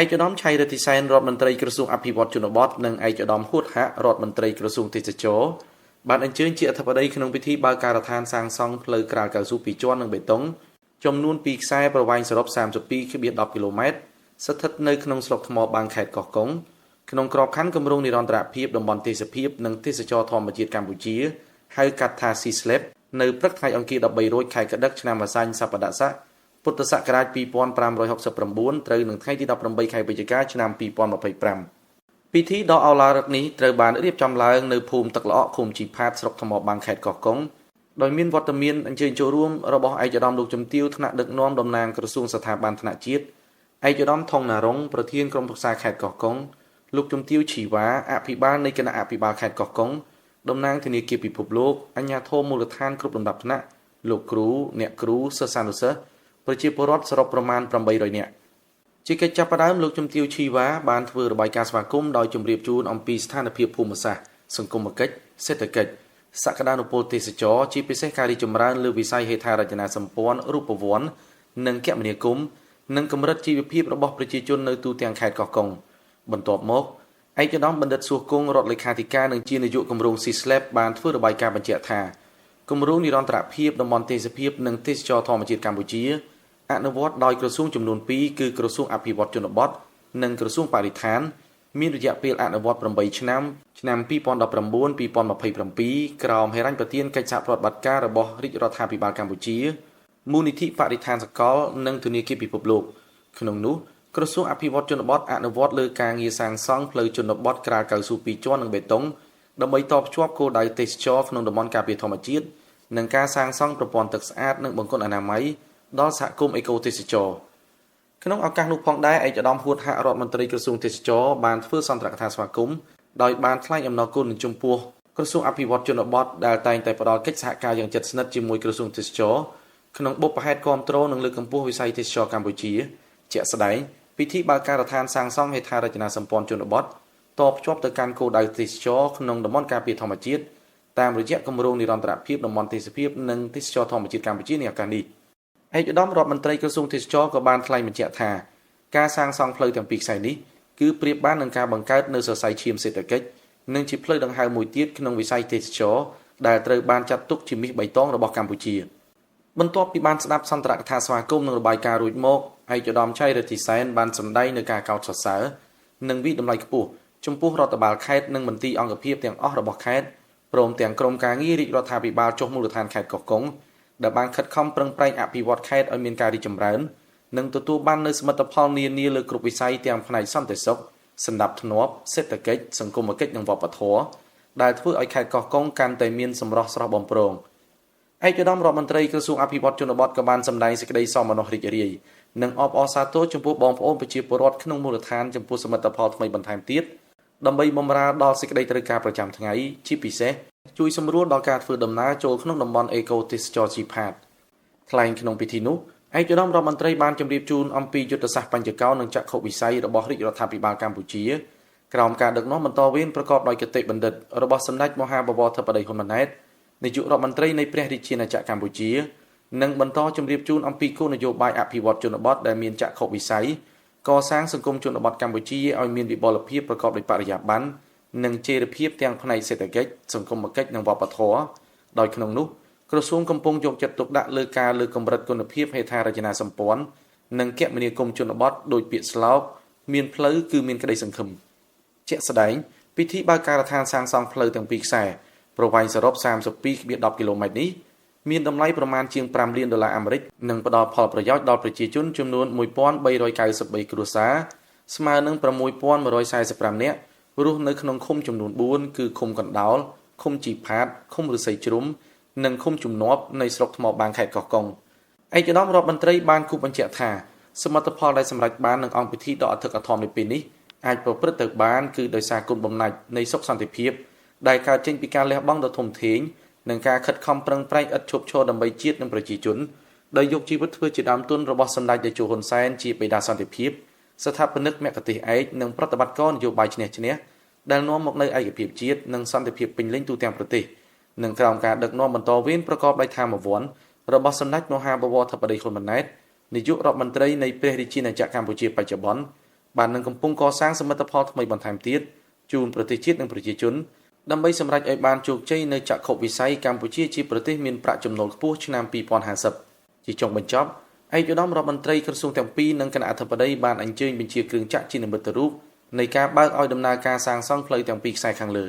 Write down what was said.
ឯកឧត្តមឆៃរតិសែនរដ្ឋមន្ត្រីក្រសួងអភិវឌ្ឍជនបទនិងឯកឧត្តមហួតហៈរដ្ឋមន្ត្រីក្រសួងទេសចរបានអញ្ជើញជាអធិបតីក្នុងពិធីបើកការដ្ឋានសាងសង់ផ្លូវក្រាលកៅស៊ូ2ជាន់និងបេតុងចំនួន2ខ្សែប្រវែងសរុប 32.10 គីឡូម៉ែត្រស្ថិតនៅក្នុងស្រុកថ្មបាងខេត្តកោះកុងក្នុងក្របខ័ណ្ឌគម្រោងនិរន្តរភាពតំបន់ទេសភាពនិងទេសចរធម្មជាតិកម្ពុជាហៅកាត់ថា CSLEP នៅព្រឹកថ្ងៃអង្គារ13រោចខែកដិកឆ្នាំអាសាញ់សប្តាហ៍ស័កពុទ្ធសករាជ2569ត្រូវនឹងថ្ងៃទី18ខែវិច្ឆិកាឆ្នាំ2025ពិធីដ៏ឱឡារិកនេះត្រូវបានរៀបចំឡើងនៅភូមិទឹកល្អកឃុំជីផាតស្រុកថ្មបាងខេត្តកោះកុងដោយមានវត្តមានអញ្ជើញចូលរួមរបស់ឯកឧត្តមលោកជំទាវថ្នាក់ដឹកនាំតំណាងក្រសួងស្ថាប័នថ្នាក់ជាតិឯកឧត្តមថងណារុងប្រធានក្រុមប្រឹក្សាខេត្តកោះកុងលោកជំទាវឈីវ៉ាអភិបាលនៃគណៈអភិបាលខេត្តកោះកុងតំណាងធនាគារពិភពលោកអាជ្ញាធរមូលដ្ឋានគ្រប់លំដាប់ថ្នាក់លោកគ្រូអ្នកគ្រូសិស្សានុសិស្សប្រជាពលរដ្ឋសរុបប្រមាណ800នាក់ជាកិច្ចចាប់ផ្ដើមលោកជំទាវឈីវ៉ាបានធ្វើរបាយការណ៍ស្វាគមន៍ដោយជម្រាបជូនអំពីស្ថានភាពភូមិសាស្ត្រសង្គមគិច្ចសេដ្ឋកិច្ចសក្តានុពលទេសចរជាពិសេសការរីកចម្រើនលើវិស័យហេដ្ឋារចនាសម្ព័ន្ធរូបវន្តនិងគមនាគមន៍និងកម្រិតជីវភាពរបស់ប្រជាជននៅទូទាំងខេត្តកោះកុងបន្ទាប់មកឯកឧត្តមបណ្ឌិតសួរគង់រដ្ឋលេខាធិការនិងជានាយកគម្រោង CSLEP បានធ្វើរបាយការណ៍បញ្ជាក់ថាគម្រោងនិរន្តរភាពតំបន់ទេសភាពនិងទេសចរធម្មជាតិកម្ពុជាអនុវត្តដោយក្រសួងចំនួន2គឺក្រសួងអភិវឌ្ឍជនបទនិងក្រសួងបរិស្ថានមានរយៈពេលអនុវត្ត8ឆ្នាំឆ្នាំ2019-2027ក្រោមហេរញ្ញប្បទានកិច្ចសហប្រតិបត្តិការរបស់រាជរដ្ឋាភិបាលកម្ពុជាមូលនិធិបរិស្ថានសកលនិងធនាគារពិភពលោកក្នុងនោះក្រសួងអភិវឌ្ឍជនបទអនុវត្តលើការងារសាងសង់ផ្លូវជនបទក្រាលកៅស៊ូ2ជាន់និងបេតុងដើម្បីតភ្ជាប់គោលដៅទេសចរក្នុងតំបន់ការពារធម្មជាតិនិងការសាងសង់ប្រព័ន្ធទឹកស្អាតនិងបង្គន់អនាម័យដល់សហគមន៍អេកូទេសចរក្នុងឱកាសនោះផងដែរឯកឧត្តមហួតហៈរដ្ឋមន្ត្រីក្រសួងទេសចរបានធ្វើសន្ទរកថាស្វាគមន៍ដោយបានថ្លែងអំណរគុណចំពោះក្រសួងអភិវឌ្ឍជនបទដែលតែងតែផ្ដល់កិច្ចសហការយ៉ាងជិតស្និទ្ធជាមួយក្រសួងទេសចរក្នុងបុព្វហេតុគាំទ្រនិងលើកកម្ពស់វិស័យទេសចរកម្ពុជាជាក់ស្ដែងពិធីបើកការដ្ឋានសាងសង់ហេដ្ឋារចនាសម្ព័ន្ធជនបទតភ្ជាប់ទៅកាន់គោលដៅទេសចរក្នុងតំបន់ការពារធម្មជាតិតាមរយៈគម្រោងនិរន្តរភាពតំបន់ទេសភាពនិងទេសចរធម្មជាតិកម្ពុជានាឱកាសនេះឯកឧត្តមរដ្ឋមន្ត្រីក្រសួងទេសចរក៏បានថ្លែងបញ្ជាក់ថាការសាងសង់ផ្លូវទាំងពីរខ្សែនេះគឺប្រៀបបាននឹងការបង្កើតនូវសរសៃឈាមសេដ្ឋកិច្ចនិងជាផ្លូវដង្ហើមមួយទៀតក្នុងវិស័យទេសចរដែលត្រូវបានចាត់ទុកជាមាសបៃតងរបស់កម្ពុជាបន្ទាប់ពីបានស្ដាប់សន្ទរកថាស្វាគមន៍និងរបាយការណ៍រួចមកឯកឧត្តមឆៃរតិសែនបានសម្ដែងនូវការកោតសរសើរនិងវិតម្លៃខ្ពស់ចំពោះរដ្ឋបាលខេត្តនិងមន្ទីរអង្គភាពទាំងអស់របស់ខេត្តព្រមទាំងក្រុមការងាររាជរដ្ឋាភិបាលចុះមូលដ្ឋានខេត្តកោះកុងដែលបានខិតខំប្រឹងប្រែងអភិវឌ្ឍខេត្តឲ្យមានការរីកចម្រើននិងទទួលបាននូវសមិទ្ធផលនានាលើគ្រប់វិស័យទាំងផ្នែកសន្តិសុខសណ្ដាប់ធ្នាប់សេដ្ឋកិច្ចសង្គមគិច្ចនិងវប្បធម៌ដែលធ្វើឲ្យខេត្តកោះកុងកាន់តែមានសម្រស់ស្រស់បំព្រងឯកឧត្តមរដ្ឋមន្ត្រីក្រសួងអភិវឌ្ឍជនបទក៏បានសម្ដែងសេចក្តីសោមនស្សរីករាយនិងអបអរសាទរចំពោះបងប្អូនប្រជាពលរដ្ឋក្នុងមូលដ្ឋានចំពោះសមិទ្ធផលថ្មីបន្ថែមទៀតដើម្បីបម្រើដល់សេចក្តីត្រូវការប្រចាំថ្ងៃជាពិសេសជួយសម្រួលដល់ការធ្វើដំណើរចូលក្នុងតំបន់អេកូទេសចរជីផាតថ្លែងក្នុងពិធីនោះឯកឧត្តមរដ្ឋមន្ត្រីបានជម្រាបជូនអំពីយុទ្ធសាស្ត្របញ្ចកោណនិងចក្ខុវិស័យរបស់រាជរដ្ឋាភិបាលកម្ពុជាក្រោមការដឹកនាំបន្តវេនប្រកបដោយគតិបណ្ឌិតរបស់សម្ដេចមហាបវរធិបតីហ៊ុនម៉ាណែតនាយករដ្ឋមន្ត្រីនៃព្រះរាជាណាចក្រកម្ពុជានិងបន្តជម្រាបជូនអំពីគោលនយោបាយអភិវឌ្ឍជនបទដែលមានចក្ខុវិស័យកសាងសង្គមជនបទកម្ពុជាឲ្យមានវិបុលភាពប្រកបដោយបរិយាបន្ននិងចីរភាពទាំងផ្នែកសេដ្ឋកិច្ចសង្គមគិច្ចនិងវប្បធម៌ដោយក្នុងនោះក្រសួងកំពុងយកចិត្តទុកដាក់លើការលើកកម្រិតគុណភាពហេដ្ឋារចនាសម្ព័ន្ធនិងគមនាគមន៍ជនបទដោយពាក្យស្លោកមានផ្លូវគឺមានក្តីសង្ឃឹមជាក់ស្ដែងពិធីបើកការដ្ឋានសាងសង់ផ្លូវទាំងពីរខ្សែប្រវែងសរុប 32.10 គីឡូម៉ែត្រនេះមានតម្លៃប្រមាណជាង$5 លាននិងផ្ដល់ផលប្រយោជន៍ដល់ប្រជាជនចំនួន1393គ្រួសារស្មើនឹង6145នាក់រស់នៅក្នុងឃុំចំនួន4គឺឃុំកណ្ដោលឃុំជីផាតឃុំឫស្សីជ្រុំនិងឃុំជំនាប់នៃស្រុកថ្មបាងខេត្តកោះកុងឯកឧត្តមរដ្ឋមន្ត្រីបានគូបញ្ជាក់ថាសមិទ្ធផលដែលសម្រេចបាននឹងអង្គពិធីដ៏អធិកអធមនៅពេលនេះអាចប្រព្រឹត្តទៅបានគឺដោយសារគុណបំណាច់នៃសុខសន្តិភាពដែលកើតចេញពីការលះបង់ដ៏ធំធេងនិងការខិតខំប្រឹងប្រែងឥតឈប់ឈរដើម្បីជាតិនិងប្រជាជនដោយយកជីវិតធ្វើជាដើមទុនរបស់សម្ដេចតេជោហ៊ុនសែនជាបិតាសន្តិភាពស្ថាបនិកមគ្គុទ្ទេសក៍ឯកនិងប្រតិបត្តិការនយោបាយឈ្នះឈ្នះដែលនាំមកនូវឯកភាពជាតិនិងសន្តិភាពពេញលេញទូទាំងប្រទេសនិងក្រោមការដឹកនាំបន្តវេនប្រកបដោយធម៌វន្តរបស់សម្ដេចមហាបវរធិបតីហ៊ុនម៉ាណែតនាយករដ្ឋមន្ត្រីនៃព្រះរាជាណាចក្រកម្ពុជាបច្ចុប្បន្ន បាននឹងកំពុងកសាងសមិទ្ធផលថ្មីបន្ថែមទៀតជូនប្រទេសជាតិនិងប្រជាជនដើម្បីសម្រេចឲ្យបានជោគជ័យនៅចក្ខុវិស័យកម្ពុជាជាប្រទេសមានប្រាក់ចំណូលខ្ពស់ឆ្នាំ2050ជាចុងបញ្ចប់ឯកឧត្តមរដ្ឋមន្ត្រីក្រសួងទាំងពីរនិងគណៈអធិបតីបានអញ្ជើញបញ្ជាគ្រឿងចក្រជានិមិត្តរូបនៃការបើកឲ្យដំណើរការសាងសង់ផ្លូវទាំងពីរខ្សែខាងលើ